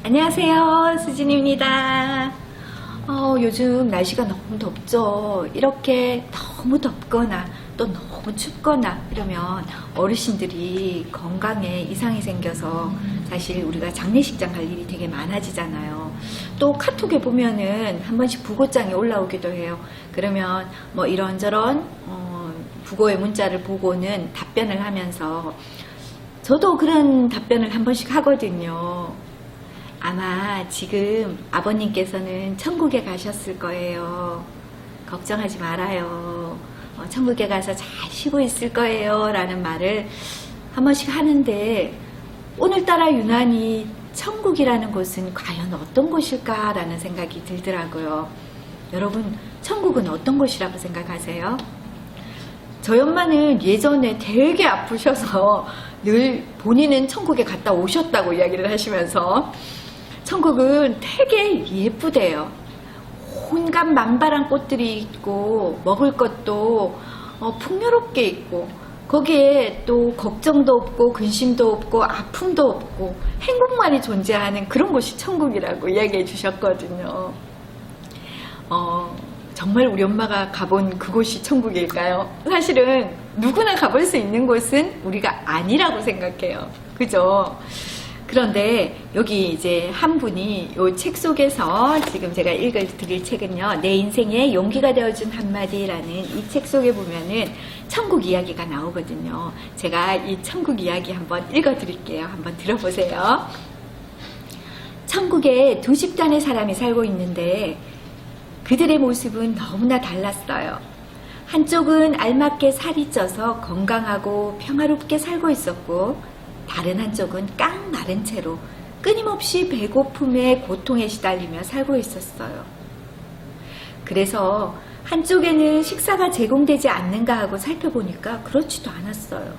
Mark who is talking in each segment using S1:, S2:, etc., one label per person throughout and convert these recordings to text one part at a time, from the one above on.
S1: 안녕하세요, 수진입니다. 요즘 날씨가 너무 덥죠. 이렇게 너무 덥거나 또 너무 춥거나 이러면 어르신들이 건강에 이상이 생겨서 사실 우리가 장례식장 갈 일이 되게 많아지잖아요. 또 카톡에 보면은 한 번씩 부고장이 올라오기도 해요. 그러면 뭐 이런저런 부고의 문자를 보고는 답변을 하면서 저도 그런 답변을 한 번씩 하거든요. 아마 지금 아버님께서는 천국에 가셨을 거예요. 걱정하지 말아요. 천국에 가서 잘 쉬고 있을 거예요. 라는 말을 한 번씩 하는데 오늘따라 유난히 천국이라는 곳은 과연 어떤 곳일까? 라는 생각이 들더라고요. 여러분, 천국은 어떤 곳이라고 생각하세요? 저희 엄마는 예전에 되게 아프셔서 늘 본인은 천국에 갔다 오셨다고 이야기를 하시면서 천국은 되게 예쁘대요. 온갖 만발한 꽃들이 있고 먹을 것도 풍요롭게 있고 거기에 또 걱정도 없고 근심도 없고 아픔도 없고 행복만이 존재하는 그런 곳이 천국이라고 이야기해 주셨거든요. 정말 우리 엄마가 가본 그곳이 천국일까요? 사실은 누구나 가볼 수 있는 곳은 우리가 아니라고 생각해요. 그죠? 그런데 여기 이제 한 분이 이 책 속에서 지금 제가 읽어드릴 책은요, 내 인생에 용기가 되어준 한마디라는 이 책 속에 보면은 천국 이야기가 나오거든요. 제가 이 천국 이야기 한번 읽어드릴게요. 한번 들어보세요. 천국에 두 집단의 사람이 살고 있는데 그들의 모습은 너무나 달랐어요. 한쪽은 알맞게 살이 쪄서 건강하고 평화롭게 살고 있었고 다른 한쪽은 깡 마른 채로 끊임없이 배고픔에 고통에 시달리며 살고 있었어요. 그래서 한쪽에는 식사가 제공되지 않는가 하고 살펴보니까 그렇지도 않았어요.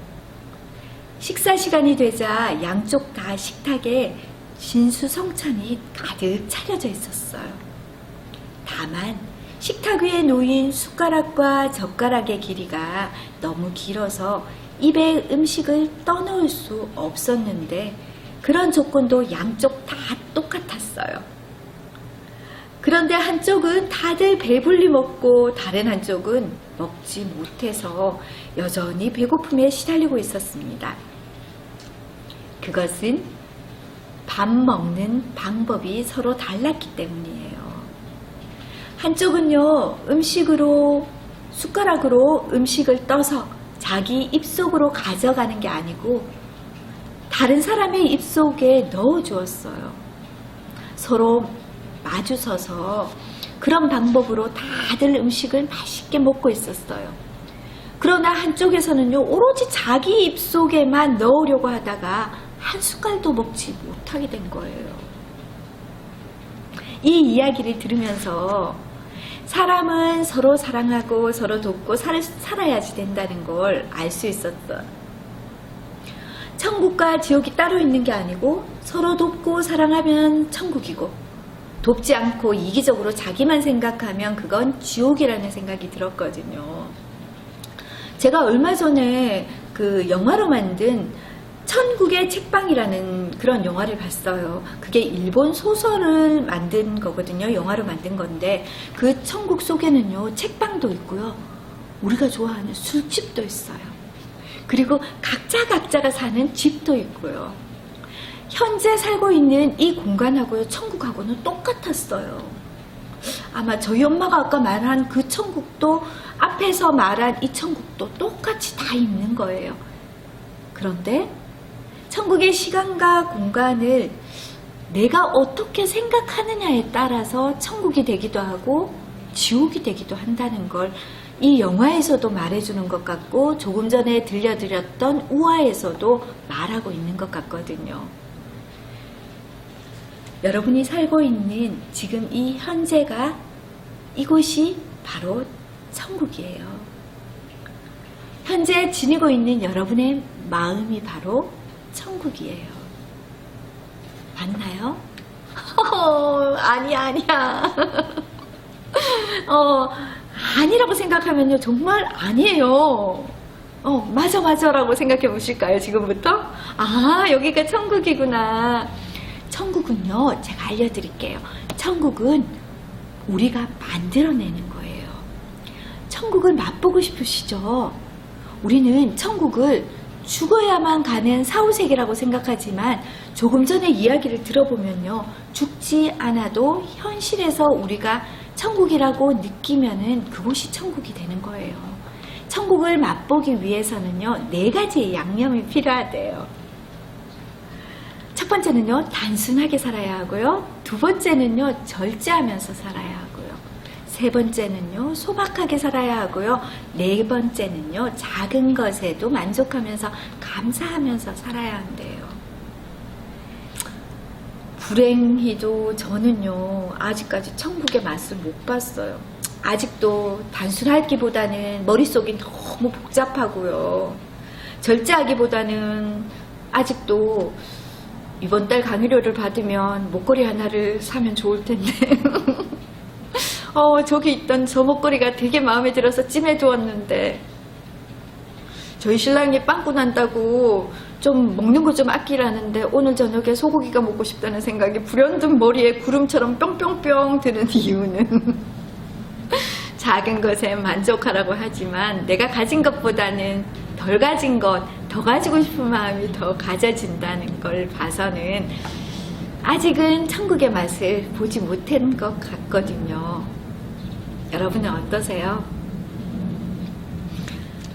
S1: 식사 시간이 되자 양쪽 다 식탁에 진수성찬이 가득 차려져 있었어요. 다만 식탁 위에 놓인 숟가락과 젓가락의 길이가 너무 길어서 입에 음식을 떠넣을 수 없었는데 그런 조건도 양쪽 다 똑같았어요. 그런데 한쪽은 다들 배불리 먹고 다른 한쪽은 먹지 못해서 여전히 배고픔에 시달리고 있었습니다. 그것은 밥 먹는 방법이 서로 달랐기 때문이에요. 한쪽은요, 숟가락으로 음식을 떠서 자기 입속으로 가져가는 게 아니고 다른 사람의 입속에 넣어 주었어요. 서로 마주서서 그런 방법으로 다들 음식을 맛있게 먹고 있었어요. 그러나 한쪽에서는요, 오로지 자기 입속에만 넣으려고 하다가 한 숟갈도 먹지 못하게 된 거예요. 이 이야기를 들으면서 사람은 서로 사랑하고 서로 돕고 살아야지 된다는 걸 알 수 있었어요. 천국과 지옥이 따로 있는 게 아니고 서로 돕고 사랑하면 천국이고 돕지 않고 이기적으로 자기만 생각하면 그건 지옥이라는 생각이 들었거든요. 제가 얼마 전에 그 영화로 만든 천국의 책방이라는 그런 영화를 봤어요. 그게 일본 소설을 만든 거거든요. 영화로 만든 건데 그 천국 속에는요, 책방도 있고요, 우리가 좋아하는 술집도 있어요. 그리고 각자가 사는 집도 있고요. 현재 살고 있는 이 공간하고요, 천국하고는 똑같았어요. 아마 저희 엄마가 아까 말한 그 천국도 앞에서 말한 이 천국도 똑같이 다 있는 거예요. 그런데 천국의 시간과 공간을 내가 어떻게 생각하느냐에 따라서 천국이 되기도 하고 지옥이 되기도 한다는 걸 이 영화에서도 말해주는 것 같고 조금 전에 들려드렸던 우화에서도 말하고 있는 것 같거든요. 여러분이 살고 있는 지금 이 현재가 이곳이 바로 천국이에요. 현재 지니고 있는 여러분의 마음이 바로 천국이에요. 맞나요? 아니야. 아니라고 생각하면요, 정말 아니에요. 맞아라고 생각해 보실까요, 지금부터? 아, 여기가 천국이구나. 천국 천국은요, 제가 알려드릴게요. 천국은 우리가 만들어내는 거예요. 천국을 맛보고 싶으시죠? 우리는 천국을 죽어야만 가는 사후세계라고 생각하지만 조금 전에 이야기를 들어보면요, 죽지 않아도 현실에서 우리가 천국이라고 느끼면은 그곳이 천국이 되는 거예요. 천국을 맛보기 위해서는요, 4가지의 양념이 필요하대요. 첫 번째는요, 단순하게 살아야 하고요. 두 번째는요, 절제하면서 살아야 하고요. 세 번째는요, 소박하게 살아야 하고요. 네 번째는요, 작은 것에도 만족하면서 감사하면서 살아야 한대요. 불행히도 저는요, 아직까지 천국의 맛을 못 봤어요. 아직도 단순하기보다는 머릿속이 너무 복잡하고요. 절제하기보다는 아직도 이번 달 강의료를 받으면 목걸이 하나를 사면 좋을 텐데 저기 있던 저 목걸이가 되게 마음에 들어서 찜해두었는데, 저희 신랑이 빵꾸 난다고 좀 먹는 거 좀 아끼라는데 오늘 저녁에 소고기가 먹고 싶다는 생각이 불현듯 머리에 구름처럼 뿅뿅뿅 드는 이유는 작은 것에 만족하라고 하지만 내가 가진 것보다는 덜 가진 것, 더 가지고 싶은 마음이 더 가져진다는 걸 봐서는 아직은 천국의 맛을 보지 못한 것 같거든요. 여러분은 어떠세요?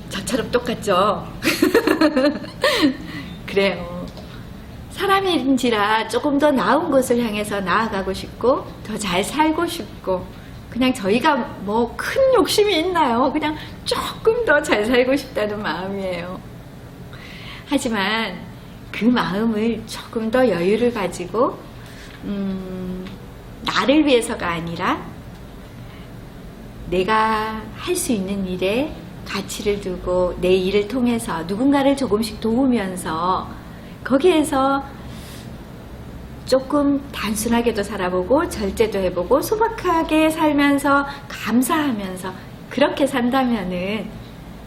S1: 저처럼 똑같죠? 그래요. 사람인지라 조금 더 나은 곳을 향해서 나아가고 싶고 더 잘 살고 싶고, 그냥 저희가 뭐 큰 욕심이 있나요? 그냥 조금 더 잘 살고 싶다는 마음이에요. 하지만 그 마음을 조금 더 여유를 가지고 나를 위해서가 아니라 내가 할 수 있는 일에 가치를 두고 내 일을 통해서 누군가를 조금씩 도우면서 거기에서 조금 단순하게도 살아보고 절제도 해보고 소박하게 살면서 감사하면서 그렇게 산다면은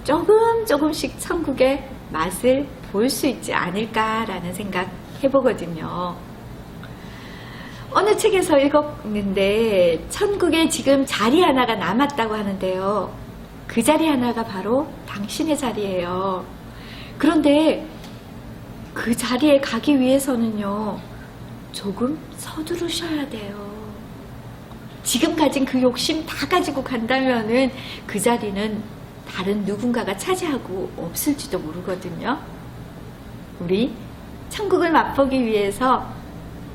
S1: 조금씩 천국의 맛을 볼 수 있지 않을까라는 생각 해보거든요. 어느 책에서 읽었는데 천국에 지금 자리 하나가 남았다고 하는데요. 그 자리 하나가 바로 당신의 자리예요. 그런데 그 자리에 가기 위해서는요, 조금 서두르셔야 돼요. 지금 가진 그 욕심 다 가지고 간다면은 그 자리는 다른 누군가가 차지하고 없을지도 모르거든요. 우리 천국을 맛보기 위해서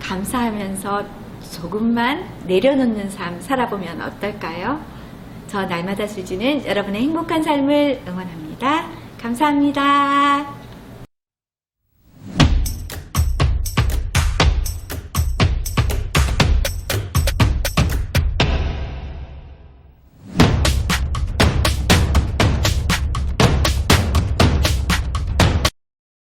S1: 감사하면서 조금만 내려놓는 삶 살아보면 어떨까요? 저 날마다 수지는 여러분의 행복한 삶을 응원합니다. 감사합니다.